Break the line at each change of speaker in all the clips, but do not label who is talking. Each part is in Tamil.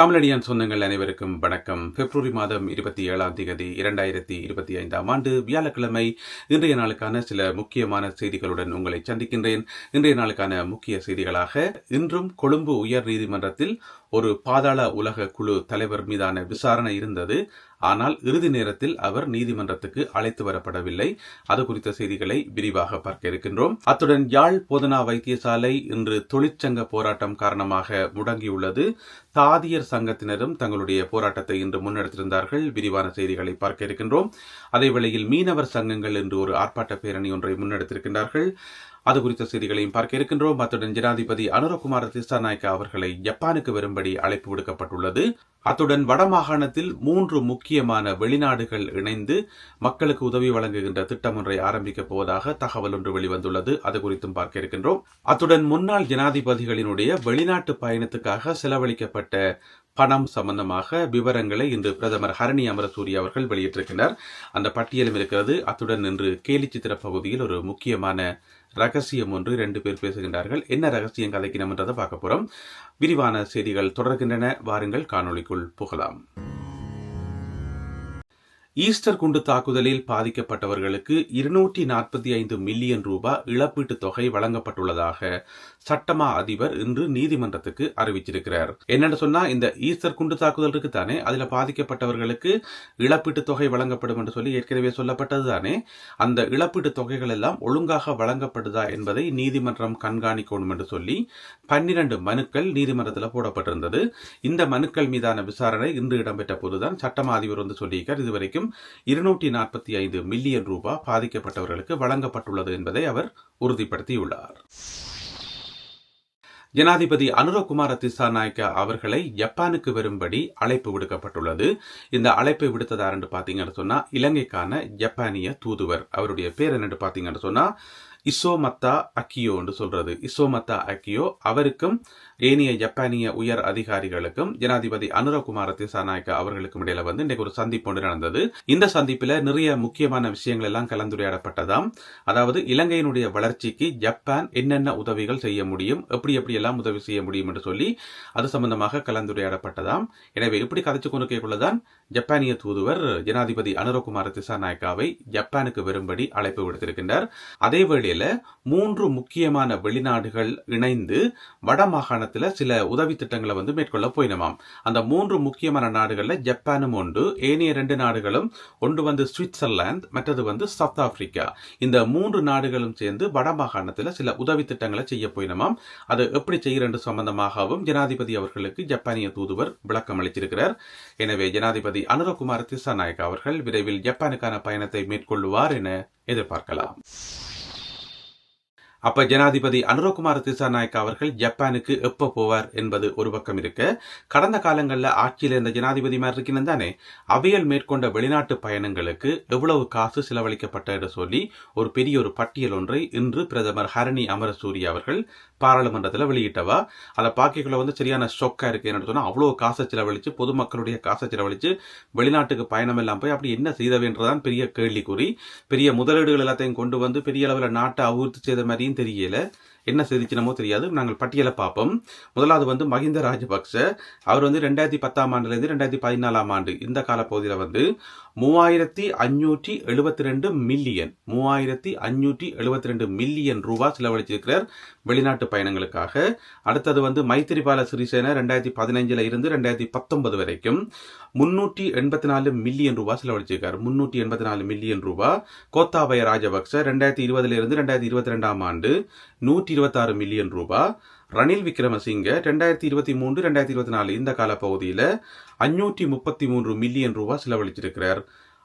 தமிழடியான் சொந்தங்கள் அனைவருக்கும் வணக்கம். பிப்ரவரி மாதம் 27ஆம் தேதி 2025ஆம் ஆண்டு வியாழக்கிழமை. இன்றைய நாளுக்கான சில முக்கியமான செய்திகளுடன் உங்களை சந்திக்கின்றேன். இன்றைய நாளுக்கான முக்கிய செய்திகளாக, இன்றும் கொழும்பு உயர் நீதிமன்றத்தில் ஒரு பாதாள உலக குழு தலைவர் மீதான விசாரணை இருந்தது. ஆனால் இறுதி நேரத்தில் அவர் நீதிமன்றத்துக்கு அழைத்து வரப்படவில்லை. அது குறித்த செய்திகளை விரிவாக பார்க்க இருக்கின்றோம். அத்துடன் யாழ் போதனா வைத்தியசாலை இன்று தொழிற்சங்க போராட்டம் காரணமாக முடங்கியுள்ளது. தாதியர் சங்கத்தினரும் தங்களுடைய போராட்டத்தை இன்று முன்னெடுத்திருந்தார்கள். விரிவான செய்திகளை பார்க்க இருக்கின்றோம். அதேவேளையில் மீனவர் சங்கங்கள் இன்று ஒரு ஆர்ப்பாட்ட பேரணி ஒன்றை முன்னெடுத்திருக்கின்றார்கள். அது குறித்த செய்திகளையும் பார்க்க இருக்கின்றோம். அத்துடன் ஜனாதிபதி அனுரகுமார திசாநாயக்க அவர்களை ஜப்பானுக்கு வரும்படி அழைப்பு விடுக்கப்பட்டுள்ளது. அத்துடன் வடமாகாணத்தில் 3 முக்கியமான வெளிநாடுகள் இணைந்து மக்களுக்கு உதவி வழங்குகின்ற திட்டம் ஒன்றை ஆரம்பிக்கப் போவதாக தகவல் ஒன்று வெளிவந்துள்ளது. அது குறித்தும் பார்க்க இருக்கின்றோம். அத்துடன் முன்னாள் ஜனாதிபதிகளினுடைய வெளிநாட்டு பயணத்துக்காக செலவழிக்கப்பட்ட பணம் சம்பந்தமாக விவரங்களை இன்று பிரதமர் ஹரணி அமரசூரிய அவர்கள் வெளியிட்டிருக்கிறார். அந்த பட்டியலும் இருக்கிறது. அத்துடன் இன்று கேலிச்சித்திர பகுதியில் ஒரு முக்கியமான ரகசியம் ஒன்று 2 பேர் பேசுகின்றார்கள். என்ன ரகசியம் கதைக்கணும் என்றதை பார்க்க போறோம். விரிவான செய்திகள் தொடர்கின்றன. வாருங்கள் காணொளிக்குள் புகலாம். ஈஸ்டர் குண்டு தாக்குதலில் பாதிக்கப்பட்டவர்களுக்கு 245 மில்லியன் ரூபாய் இழப்பீட்டுத் தொகை வழங்கப்பட்டுள்ளதாக சட்டமா அதிபர் இன்று நீதிமன்றத்துக்கு அறிவிச்சிருக்கிறார். என்னென்னு சொன்னா, இந்த ஈஸ்டர் குண்டு தாக்குதல் இருக்கு தானே, அதுல பாதிக்கப்பட்டவர்களுக்கு இழப்பீட்டுத் தொகை வழங்கப்படும் என்று சொல்லி ஏற்கனவே சொல்லப்பட்டது தானே. அந்த இழப்பீட்டுத் தொகைகள் எல்லாம் ஒழுங்காக வழங்கப்படுதா என்பதை நீதிமன்றம் கண்காணிக்கணும் என்று சொல்லி 12 மனுக்கள் நீதிமன்றத்தில் போடப்பட்டிருந்தது. இந்த மனுக்கள் மீதான விசாரணை இன்று இடம்பெற்ற போதுதான் சட்டமா அதிபர் வந்து சொல்லியிருக்கார், இதுவரைக்கும் 245 மில்லியன் ரூபாய் பாதிக்கப்பட்டவர்களுக்கு வழங்கப்பட்டுள்ளது என்பதை அவர் உறுதிப்படுத்தியுள்ளார். ஜனாதிபதி அனுரகுமார திசாநாயக்க அவர்களை ஜப்பானுக்கு வரும்படி அழைப்பு விடுக்கப்பட்டுள்ளது. இந்த அழைப்பை விடுத்ததார் என்று பார்த்தீங்கன்னு சொன்னா, இலங்கைக்கான ஜப்பானிய தூதுவர். அவருடைய பேர் என்னன்னு பார்த்தீங்கன்னு சொன்னா இசோமத்தா அக்கியோ என்று சொல்றது. இசோமத்தா அக்கியோ அவருக்கும் ஏனைய ஜப்பானிய உயர் அதிகாரிகளுக்கும் ஜனாதிபதி அனுரகுமார திசாநாயக்க அவர்களுக்கும் இடையில இன்றைக்கு ஒரு சந்திப்பு ஒன்று நடந்தது. இந்த சந்திப்பில் நிறைய முக்கியமான விஷயங்கள் எல்லாம் கலந்துரையாடப்பட்டதாம். அதாவது இலங்கையினுடைய வளர்ச்சிக்கு ஜப்பான் என்னென்ன உதவிகள் செய்ய முடியும், எப்படி எல்லாம் உதவி செய்ய முடியும் என்று சொல்லி அது சம்பந்தமாக கலந்துரையாடப்பட்டதாம். எனவே இப்படி கதைச்சு கொண்டு கேட்கொள்ளதான் ஜப்பானிய தூதுவர் ஜனாதிபதி அனுரகுமார திசாநாயக்காவை ஜப்பானுக்கு வரும்படி அழைப்பு விடுத்திருக்கின்றார். அதேவேளை 3 முக்கியமான வெளிநாடுகள் இணைந்து வடமாகாணத்தில் சில உதவி திட்டங்களை மேற்கொள்ள போயினமாம். அந்த 3 முக்கியமான நாடுகள்ல ஜப்பானும் ஒன்று, ஏனைய 2 நாடுகளும், ஒன்று சுவிட்சர்லாந்து, மற்றது சவுத் ஆப்பிரிக்கா. இந்த 3 நாடுகளும் சேர்ந்து வடமாகாணத்தில் சில உதவி திட்டங்களை செய்ய போயினமாம். அது எப்படி செய்யறது சம்பந்தமாகவும் ஜனாதிபதி அவர்களுக்கு ஜப்பானிய தூதுவர் விளக்கம் அளித்திருக்கிறார். எனவே ஜனாதிபதி அனுரகுமார திசாநாயக்க அவர்கள் விரைவில் ஜப்பானுக்கான பயணத்தை மேற்கொள்ளுவார் என எதிர்பார்க்கலாம். அப்ப ஜனாதிபதி அனுரகுமார திசாநாயக்க அவர்கள் ஜப்பானுக்கு எப்ப போவார் என்பது ஒரு பக்கம் இருக்க, கடந்த காலங்களில் ஆட்சியில் இருந்த ஜனாதிபதி மாதிரி இருக்கணும் தானே, அவையில் மேற்கொண்ட வெளிநாட்டு பயணங்களுக்கு எவ்வளவு காசு செலவழிக்கப்பட்ட என்று சொல்லி ஒரு பெரிய பட்டியல் ஒன்றை இன்று பிரதமர் ஹரணி அமரசூரிய அவர்கள் பாராளுமன்றத்தில் வெளியிட்டவா. அதை பார்க்கக்குள்ள சரியான ஷொக்கா இருக்கு. என்ன சொன்னா, அவ்வளவு காசை செலவழிச்சு, பொதுமக்களுடைய காசை செலவழிச்சு வெளிநாட்டுக்கு பயணம் எல்லாம் போய் அப்படி என்ன செய்தவென்றதான் பெரிய கேள்விக்குறி. பெரிய முதலீடுகள் எல்லாத்தையும் கொண்டு பெரிய அளவில் நாட்டை அபிவிருத்தி செய்த மாதிரியும் தெரியல. என்ன செய்திச்சினமோ தெரியாது. நாங்கள் பட்டியலை பார்ப்போம். முதலாவது மஹிந்த ராஜபக்ச. அவர் 2010ஆம் ஆண்டுலேருந்து 2014ஆம் ஆண்டு இந்த காலப்பகுதியில் 3572 மில்லியன் ரூபாய் செலவழிச்சிருக்கிறார் வெளிநாட்டு பயணங்களுக்காக. அடுத்தது மைத்திரிபால சிறிசேன 2015 இருந்து 2019 வரைக்கும் 384 மில்லியன் ரூபாய் செலவழிச்சிருக்கார். 384 மில்லியன் ரூபாய். கோத்தாபய ராஜபக்ச 2020 இருந்து 2022ஆம் ஆண்டு 126 மில்லியன் ரூபாய். ரணில் விக்ரமசிங்க 2023-2024 இந்த காலப்பகுதியில் 533 மில்லியன் ரூபாய் செலவழிச்சிருக்கிறார்.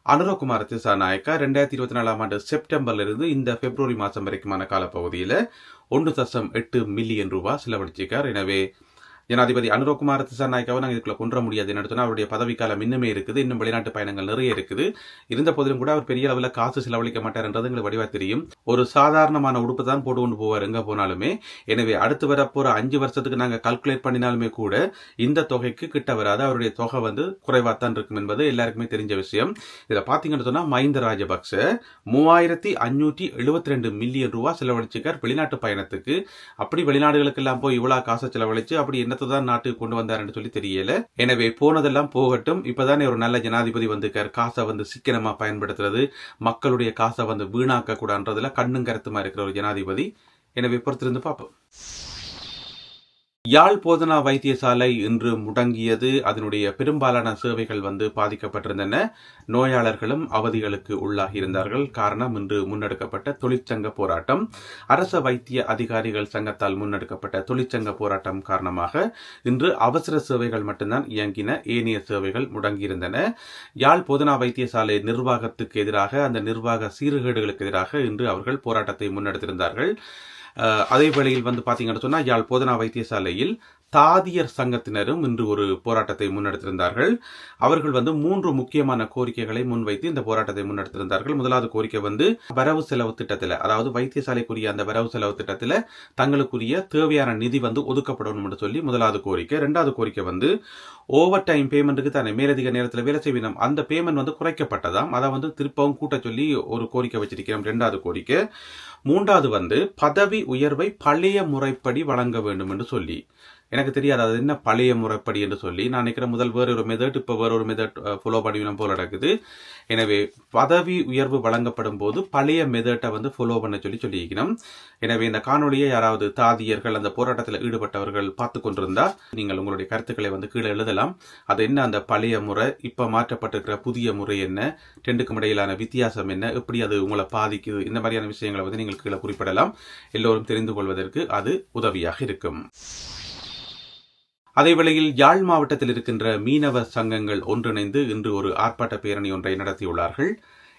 அனுரகுமார திசாநாயக்கா 2024ஆம் ஆண்டு செப்டம்பர்ல இருந்து இந்த பிப்ரவரி மாதம் வரைக்குமான காலப்பகுதியில் 1.8 மில்லியன் ரூபாய் செலவழிச்சிருக்கார். எனவே ஜனாதிபதி அனுரகுமார திசாநாயக்காவை நாங்கள் இதுக்குள்ள கொன்ற முடியாது. என்ன சொன்னா, அவருடைய பதவிக்காலம் இன்னுமே இருக்குது. இன்னும் வெளிநாட்டு பயணங்கள் நிறைய இருக்குது. இருந்த போதிலும் கூட அவர் பெரிய அளவில் காசு செலவழிக்க மாட்டார் என்றது எங்களுக்கு வடிவா தெரியும். ஒரு சாதாரணமான உடுப்பு தான் போட்டு கொண்டு போவார் எங்க போனாலுமே. எனவே அடுத்து வரப்போற 5 வருஷத்துக்கு நாங்கள் கால்குலேட் பண்ணினாலுமே கூட இந்த தொகைக்கு கிட்ட வராது. அவருடைய தொகை குறைவாத்தான் இருக்கும் என்பது எல்லாருக்குமே தெரிஞ்ச விஷயம். இதை பாத்தீங்கன்னு சொன்னா, மஹிந்த ராஜபக்ச 3572 மில்லியன் ரூபாய் செலவழிச்சிருக்கார் வெளிநாட்டு பயணத்துக்கு. அப்படி வெளிநாடுகளுக்கு எல்லாம் போய் இவ்வளவு காசை செலவழிச்சு அப்படி என்ன என்னத்தை தான் நாட்டுக்கு கொண்டு வந்தாருன்னு சொல்லி தெரியல. எனவே போனதெல்லாம் போகட்டும். இப்பதானே ஒரு நல்ல ஜனாதிபதி வந்திருக்கார். காசை வந்து சிக்கனமா பயன்படுத்துறது, மக்களுடைய காசை வந்து வீணாக்க கூடாதுன்றதுல கண்ணும் கருத்துமா இருக்கிற ஒரு ஜனாதிபதி. எனவே பொறுத்திருந்து பார்ப்போம். யாழ் போதனா வைத்தியசாலை இன்று முடங்கியது. அதனுடைய பெரும்பாலான சேவைகள் வந்து பாதிக்கப்பட்டிருந்தன. நோயாளர்களும் அவதிகளுக்கு உள்ளாகியிருந்தார்கள். காரணம், இன்று முன்னெடுக்கப்பட்ட தொழிற்சங்க போராட்டம். அரச வைத்திய அதிகாரிகள் சங்கத்தால் முன்னெடுக்கப்பட்ட தொழிற்சங்க போராட்டம் காரணமாக இன்று அவசர சேவைகள் மட்டும்தான் இயங்கின. ஏனைய சேவைகள் முடங்கியிருந்தன. யாழ் போதனா வைத்தியசாலை நிர்வாகத்துக்கு எதிராக, அந்த நிர்வாக சீர்கேடுகளுக்கு எதிராக இன்று அவர்கள் போராட்டத்தை முன்னெடுத்திருந்தார்கள். அதே வேளையில் வந்து பாத்தீங்கன்னு சொன்னா, யாழ் போதனா வைத்தியசாலையில் தாதியர் சங்கத்தினரும் இன்று ஒரு போராட்டத்தை முன்னெடுத்திருந்தார்கள். அவர்கள் வந்து 3 முக்கியமான கோரிக்கைகளை முன்வைத்து இந்த போராட்டத்தை முன்னெடுத்திருந்தார்கள். முதலாவது கோரிக்கை வந்து வரவு செலவு திட்டத்தில், அதாவது வைத்தியசாலைக்குரிய அந்த வரவு செலவு திட்டத்தில் தங்களுக்குரிய தேவையான நிதி வந்து ஒதுக்கப்படணும் என்று சொல்லி முதலாவது கோரிக்கை. 2வது கோரிக்கை வந்து ஓவர் டைம் பேமெண்ட்டுக்கு தானே மேலதிக நேரத்தில் வேலை செய்வினோம், அந்த பேமெண்ட் வந்து குறைக்கப்பட்டதாம். அதை வந்து திருப்பவும் கூட்ட சொல்லி ஒரு கோரிக்கை வச்சிருக்கிறோம், 2வது கோரிக்கை. 3வது வந்து பதவி உயர்வை பழைய முறைப்படி வழங்க வேண்டும் என்று சொல்லி. எனக்கு தெரியாது அது என்ன பழைய முறைப்படி என்று சொல்லி. நான் நினைக்கிறேன் முதல் வேற ஒரு மெத்தட், இப்போ வேற ஒரு மெத்தட் ஃபாலோ பண்ணிவிடும் போல நடக்குது. எனவே பதவி உயர்வு வழங்கப்படும் போது பழைய மெத்தட்டை வந்து ஃபாலோ பண்ண சொல்லியிருக்கணும். எனவே இந்த காணொலியை யாராவது தாதியர்கள், அந்த போராட்டத்தில் ஈடுபட்டவர்கள் பார்த்து கொண்டிருந்தா நீங்கள் உங்களுடைய கருத்துக்களை வந்து கீழே எழுதலாம். அது என்ன அந்த பழைய முறை, இப்போ மாற்றப்பட்டிருக்கிற புதிய முறை என்ன, ரெண்டுக்கும் இடையிலான வித்தியாசம் என்ன, எப்படி அது உங்களை பாதிக்குது, இந்த மாதிரியான விஷயங்களை வந்து நீங்கள் கீழே குறிப்பிடலாம். எல்லோரும் தெரிந்து கொள்வதற்கு அது உதவியாக இருக்கும். அதேவேளையில் யாழ் மாவட்டத்தில் இருக்கின்ற மீனவ சங்கங்கள் ஒன்றிணைந்து இன்று ஒரு ஆர்ப்பாட்ட பேரணி ஒன்றை நடத்தியுள்ளார்கள்.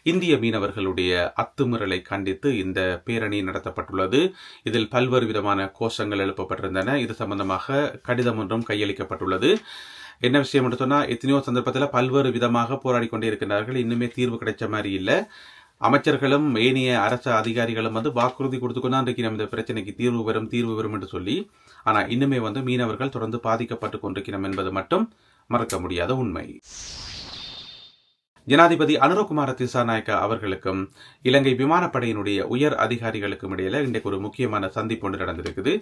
இந்திய மீனவர்களுடைய அத்துமீறலை கண்டித்து இந்த பேரணி நடத்தப்பட்டுள்ளது. இதில் பல்வேறு விதமான கோஷங்கள் எழுப்பப்பட்டிருந்தன. இது சம்பந்தமாக கடிதம் ஒன்றும் கையளிக்கப்பட்டுள்ளது. என்ன விஷயம் என்று சொன்னா, எத்தனையோ சந்தர்ப்பத்தில் பல்வேறு விதமாக போராடி கொண்டே இருக்கின்றார்கள். இன்னுமே தீர்வு கிடைச்ச மாதிரி இல்லை. அமைச்சர்களும் ஏனைய அரசு அதிகாரிகளும் வந்து வாக்குறுதி கொடுத்துக்கொண்டு இருக்கிறோம், இந்த பிரச்சனைக்கு தீர்வு வரும் என்று சொல்லி. ஆனா இன்னுமே வந்து மீனவர்கள் தொடர்ந்து பாதிக்கப்பட்டு கொண்டிருக்கிறோம் என்பது மட்டும் மறக்க முடியாத உண்மை. ஜனாதிபதி அனுரகுமார திசாநாயக்க அவர்களுக்கும் இலங்கை விமானப்படையினுடைய உயர் அதிகாரிகளுக்கும் இடையில இன்றைக்கு ஒரு முக்கியமான சந்திப்பு ஒன்று நடந்திருக்குது.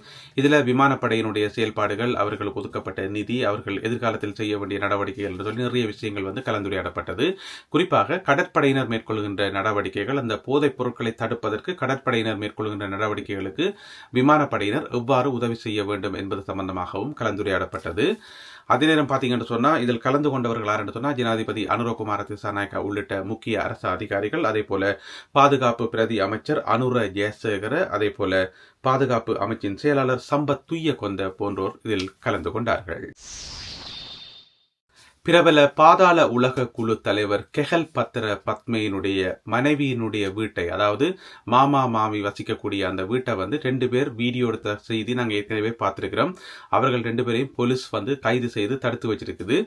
இதுல விமானப்படையினுடைய செயல்பாடுகள், அவர்களுக்கு ஒதுக்கப்பட்ட நிதி, அவர்கள் எதிர்காலத்தில் செய்ய வேண்டிய நடவடிக்கைகள் என்று சொல்லி நிறைய விஷயங்கள் வந்து கலந்துரையாடப்பட்டது. குறிப்பாக கடற்படையினர் மேற்கொள்கின்ற நடவடிக்கைகள், அந்த போதைப் பொருட்களை தடுப்பதற்கு கடற்படையினர் மேற்கொள்கின்ற நடவடிக்கைகளுக்கு விமானப்படையினர் எவ்வாறு உதவி செய்ய வேண்டும் என்பது சம்பந்தமாகவும் கலந்துரையாடப்பட்டது. அதே நேரம் பார்த்தீங்கன்னு சொன்னா, இதில் கலந்து கொண்டவர்கள் யாருன்னு சொன்னா, ஜனாதிபதி அனுரகுமார திசாநாயக்க உள்ளிட்ட முக்கிய அரசு அதிகாரிகள், அதே போல பாதுகாப்பு பிரதி அமைச்சர் அனுர ஜெயசேகர, அதே போல பாதுகாப்பு அமைச்சின் செயலாளர் சம்பத் துய்யகொந்த போன்றோர் இதில் கலந்து கொண்டார்கள். பிரபல பாதாள உலக குழு தலைவர் கெஹல் பத்திர பத்மையினுடைய மனைவியினுடைய வீட்டை, அதாவது மாமா மாமி வசிக்கக்கூடிய அந்த வீட்டை வந்து 2 பேர் வீடியோ எடுத்த செய்தி நாங்கள் ஏற்கனவே பார்த்திருக்கிறோம். அவர்கள் 2 பேரையும் போலீஸ் வந்து கைது செய்து தடுத்து வச்சிருக்குது.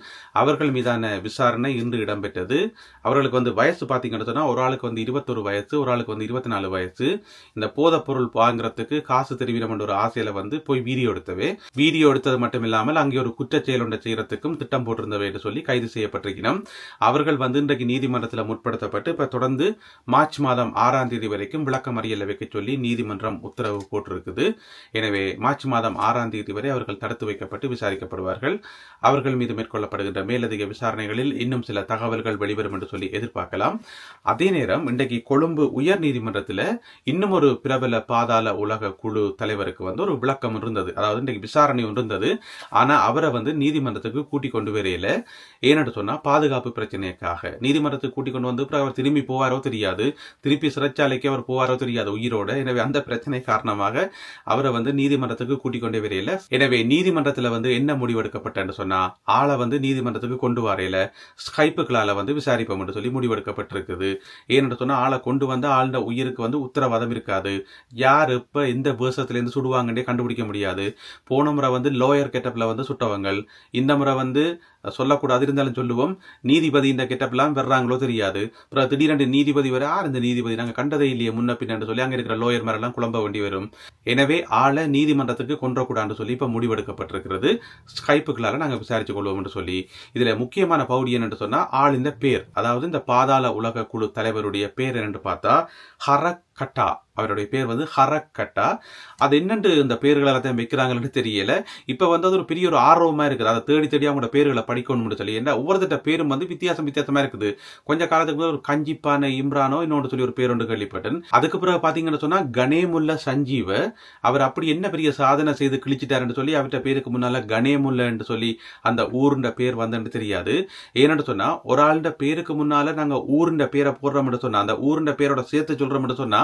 அவர்கள் மீதான விசாரணை இன்று இடம்பெற்றது. அவர்களுக்கு வந்து வயசு பார்த்தீங்கன்னு சொன்னா, ஒரு ஆளுக்கு வந்து 21 வயசு, ஒரு ஆளுக்கு வந்து 24 வயசு. இந்த போதைப் பொருள் வாங்குறதுக்கு காசு தெரிவினம் என்ற ஒரு ஆசையில வந்து போய் வீடியோ எடுத்தது மட்டும் இல்லாமல் அங்கே ஒரு குற்றச்செயல் ஒன்றை செய்யறதுக்கும் திட்டம் போட்டிருந்தவை சொல்லி கைது செய்யப்பட்டிருக்கிறோம். அவர்கள் வந்து இன்றைக்கு நீதிமன்றத்தில் முற்படுத்தப்பட்டு இப்ப தொடர்ந்து மார்ச் மாதம் 6ஆம் தேதி வரைக்கும் விளக்கமறியல் வைக்க சொல்லி நீதிமன்றம் உத்தரவு போட்டிருக்குது. எனவே மார்ச் மாதம் 6ஆம் தேதி வரை அவர்கள் தடுத்து வைக்கப்பட்டு விசாரிக்கப்படுவார்கள். அவர்கள் மீது மேற்கொள்ளப்படுகின்ற மேலதிக விசாரணைகளில் இன்னும் சில தகவல்கள் வெளிவரும் என்று சொல்லி எதிர்பார்க்கலாம். அதே நேரம் இன்றைக்கு கொழும்பு உயர் நீதிமன்றத்தில் இன்னும் ஒரு பிரபல பாதாள உலக குழு தலைவருக்கு வந்து ஒரு விளக்கம் இருந்தது. அதாவது இன்றைக்கு விசாரணை இருந்தது. ஆனா அவரை வந்து நீதிமன்றத்துக்கு கூட்டிக் கொண்டு வரையில. ஏன்னு சொன்னா, பாதுகாப்பு பிரச்சனைக்காக நீதிமன்றத்துக்கு கூட்டிக் கொண்டு வந்து அவர் திரும்பி போவாரோ தெரியாது, திருப்பி சிறைச்சாலைக்கு அவர் போவாரோ தெரியாது உயிரோட. எனவே அந்த பிரச்சனை காரணமாக அவரை வந்து நீதிமன்றத்துக்கு கூட்டிக் கொண்டே வரையில. எனவே நீதிமன்றத்துல வந்து என்ன முடிவெடுக்கப்பட்டன்னு சொன்னா, ஆளை வந்து நீதிமன்றத்துக்கு கொண்டு வரையில ஸ்கைப்புகளால வந்து விசாரிப்போம் என்று சொல்லி முடிவெடுக்கப்பட்டிருக்குது. ஏன்னு சொன்னா, ஆளை கொண்டு வந்து ஆளுடைய உயிருக்கு வந்து உத்தரவாதம் இருக்காது. யார் இப்ப எந்த வேஷத்துல இருந்து சுடுவாங்கன்னே கண்டுபிடிக்க முடியாது. போன முறை வந்து லோயர் கெட்டப்ல வந்து சுட்டவங்கள், இந்த முறை வந்து சொல்லக்கூடாது இருந்தாலும் சொல்லுவோம், நீதிபதி இந்த கெட்டப்லாம் வர்றாங்களோ தெரியாது. அப்புறம் திடீரென்று நீதிபதி வர, இந்த நீதிபதி நாங்க கண்டதே இல்லையே முன்ன பின்னு சொல்லி அங்க இருக்கிற லோயர் மேரெல்லாம் குழம்ப வேண்டி வரும். எனவே ஆளை நீதிமன்றத்துக்கு கொன்றக்கூடாதுன்னு சொல்லி இப்ப முடிவெடுக்கப்பட்டிருக்கிறது. ஸ்கைப்புகளால நாங்க விசாரிச்சு கொள்வோம் என்று சொல்லி. இதுல முக்கியமான பகுதி என்று சொன்னா, ஆள் இந்த பேர், அதாவது இந்த பாதாள உலக குழு தலைவருடைய பேர் என்று பார்த்தா ஹரக் கட்டா. அவருடைய பேர் வந்து ஹரக் கட்டா. அது என்னென்று இந்த பேர்கள் எல்லாத்தையும் வைக்கிறாங்கன்னு தெரியல. இப்ப வந்து அது ஒரு பெரிய ஒரு ஆர்வமா இருக்குது. அதை தேடி தேடி அவங்களோட பேர்களை படிக்கணும்னு சொல்லி. ஏன்னா ஒவ்வொருத்திட்ட பேரும் வந்து வித்தியாசமா இருக்குது. கொஞ்ச காலத்துக்கு ஒரு கஞ்சிப்பான இம்ரானோ இன்னொன்று சொல்லி ஒரு பேர் ஒன்று கேள்விப்பட்டேன். அதுக்கு பிறகு பாத்தீங்கன்னு சொன்னா கணேமுல்ல சஞ்சீவ. அவர் அப்படி என்ன பெரிய சாதனை செய்து கிழிச்சிட்டாருன்னு சொல்லி அவர்கிட்ட பேருக்கு முன்னால கணேமுல்லன்னு சொல்லி அந்த ஊருண்ட பேர் வந்தன்னு தெரியாது. ஏன்னு சொன்னா ஒரு ஆளுட பேருக்கு முன்னால நாங்க ஊருண்ட பேரை போடுறோம்னு சொன்னா அந்த ஊருண்ட பேரோட சேர்த்து சொல்றோம்னு சொன்னா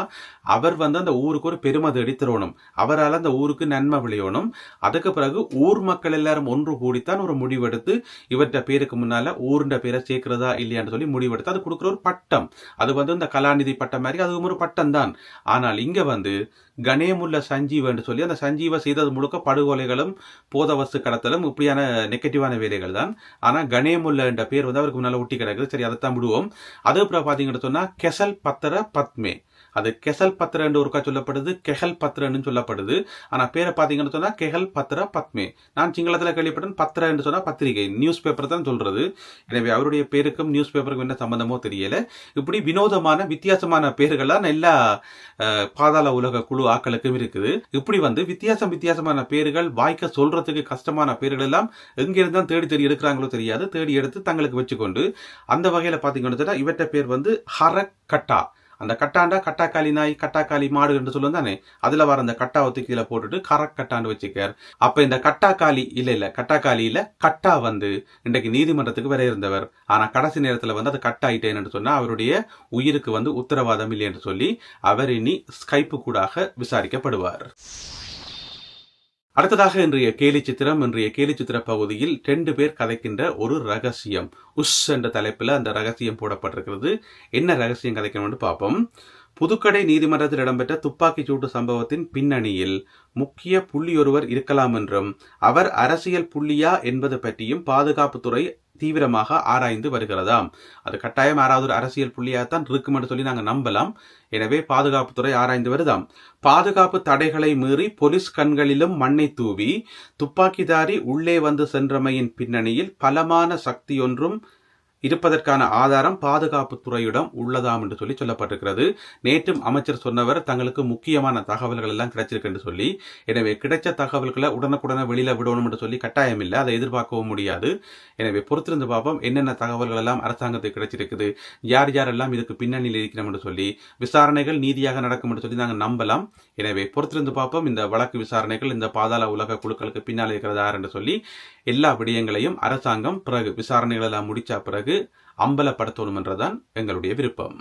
அவர் வந்து அந்த ஊருக்கு ஒரு பெருமை தேடி தரணும். அவரால் அந்த ஊருக்கு நன்மை விளையணும். அதுக்கு பிறகு ஊர் மக்கள் எல்லாரும் ஒன்று கூடித்தான் ஒரு முடிவெடுத்து இவற்ற பேருக்கு முன்னால ஊருண்ட பேரை சேர்க்கிறதா இல்லையான்னு சொல்லி முடிவெடுத்து அது கொடுக்குற ஒரு பட்டம். அது வந்து இந்த கலாநிதி பட்டம் மாதிரி அதுவும் ஒரு பட்டம் தான். ஆனால் இங்க வந்து கணேமுல்ல சஞ்சீவ் என்று சொல்லி அந்த சஞ்சீவ செய்தது முழுக்க படுகொலைகளும் போதவஸ்து கடத்தலும் இப்படியான நெகட்டிவான வேலைகள் தான். ஆனா கணேமுல்ல என்ற பேர் வந்து அவருக்கு முன்னால ஒட்டி கிடக்குது. சரி, அதைத்தான் விடுவோம். அது அப்புறம் பாத்தீங்கன்னு சொன்னா கெசல் பத்திர பத்மே. அது கெசல் பத்திர என்று ஒருக்கா சொல்லப்படுது, கெஹல் பத்திரன்னு சொல்லப்படுது. ஆனா பேரை பாத்தீங்கன்னு சொன்னா கெஹல் பத்திர பத்மே. நான் சிங்களத்துல கேள்விப்பட்டேன். பத்திர என்று சொன்னா பத்திரிகை, நியூஸ் பேப்பர் தான் சொல்றது. எனவே அவருடைய பேருக்கும் நியூஸ் பேப்பருக்கும் என்ன சம்பந்தமோ தெரியல. இப்படி வினோதமான வித்தியாசமான பேர்கள்லாம் எல்லா பாதாள உலக குழு ஆக்களுக்கும் இருக்குது. இப்படி வந்து வித்தியாசமான பேர்கள், வாய்க்க சொல்றதுக்கு கஷ்டமான பேர்கள் எல்லாம் எங்கிருந்து தான் தேடி தேடி எடுக்கிறாங்களோ தெரியாது. தேடி எடுத்து தங்களுக்கு வச்சுக்கொண்டு அந்த வகையில பாத்தீங்கன்னு சொன்னா இவற்ற பேர் வந்து ஹரக் கட்டா. அந்த கட்டாண்டா கட்டாக்காளி நாய், கட்டாக்காளி மாடு என்று சொல்லுவோம் தானே, அதுல வர அந்த கட்டா ஒத்தி கீழே போட்டுட்டு கரக் கட்டாண்டு வச்சுக்கார். அப்ப இந்த கட்டாக்காளி கட்டாக்காளி இல்ல கட்டா வந்து இன்றைக்கு நீதிமன்றத்துக்கு வர இருந்தவர். ஆனா கடைசி நேரத்துல வந்து அது கட்டாயிட்டேன்னு சொன்னா அவருடைய உயிருக்கு வந்து உத்தரவாதம் இல்லை என்று சொல்லி அவர் இனி ஸ்கைப்பு கூடாக விசாரிக்கப்படுவார். அடுத்ததாக இன்றைய கேலி சித்திர பகுதியில் 2 பேர் கதைக்கின்ற ஒரு ரகசியம். உஷ் என்ற தலைப்பில் அந்த ரகசியம் போடப்பட்டிருக்கிறது. என்ன ரகசியம் கதைக்கணும்னு பார்ப்போம். புதுக்கடை நீதிமன்றத்தில் இடம்பெற்ற துப்பாக்கிச் சூட்டு சம்பவத்தின் பின்னணியில் முக்கிய புள்ளி ஒருவர் இருக்கலாம் என்றும் அவர் அரசியல் புள்ளியா என்பது பற்றியும் பாதுகாப்புத்துறை தீவிரமாக ஆராய்ந்து வருகிறதாம். அது கட்டாயம் யாராவது ஒரு அரசியல் புள்ளியாகத்தான் இருக்கும் என்று சொல்லி நாங்கள் நம்பலாம். எனவே பாதுகாப்புத்துறை ஆராய்ந்து வருதாம். பாதுகாப்பு தடைகளை மீறி போலீஸ் கண்களிலும் மண்ணை தூவி துப்பாக்கிதாரி உள்ளே வந்து சென்றமையின் பின்னணியில் பலமான சக்தி ஒன்றும் இருப்பதற்கான ஆதாரம் பாதுகாப்பு துறையிடம் உள்ளதாம் என்று சொல்லி சொல்லப்பட்டிருக்கிறது. நேற்றும் அமைச்சர் சொன்னவர் தங்களுக்கு முக்கியமான தகவல்கள் எல்லாம் கிடைச்சிருக்கு என்று சொல்லி. எனவே கிடைச்ச தகவல்களை உடனுக்குடனே வெளியில விடணும் என்று சொல்லி கட்டாயம் இல்லை, அதை எதிர்பார்க்கவும் முடியாது. எனவே பொறுத்திருந்து பார்ப்போம் என்னென்ன தகவல்கள் எல்லாம் அரசாங்கத்துக்கு கிடைச்சிருக்குது, யாரெல்லாம் இதுக்கு பின்னணியில் இருக்கிறோம் என்று சொல்லி. விசாரணைகள் நீதியாக நடக்கும் என்று சொல்லி நாங்கள் நம்பலாம். எனவே பொறுத்திருந்து பார்ப்போம் இந்த வழக்கு விசாரணைகள் இந்த பாதாள உலக குழுக்களுக்கு பின்னால் இருக்கிறதா என்று சொல்லி எல்லா விடயங்களையும் அரசாங்கம் பிறகு விசாரணைகள் எல்லாம் முடிச்ச பிறகு அம்பலப்படுத்தணும் என்றுதான் எங்களுடைய விருப்பம்.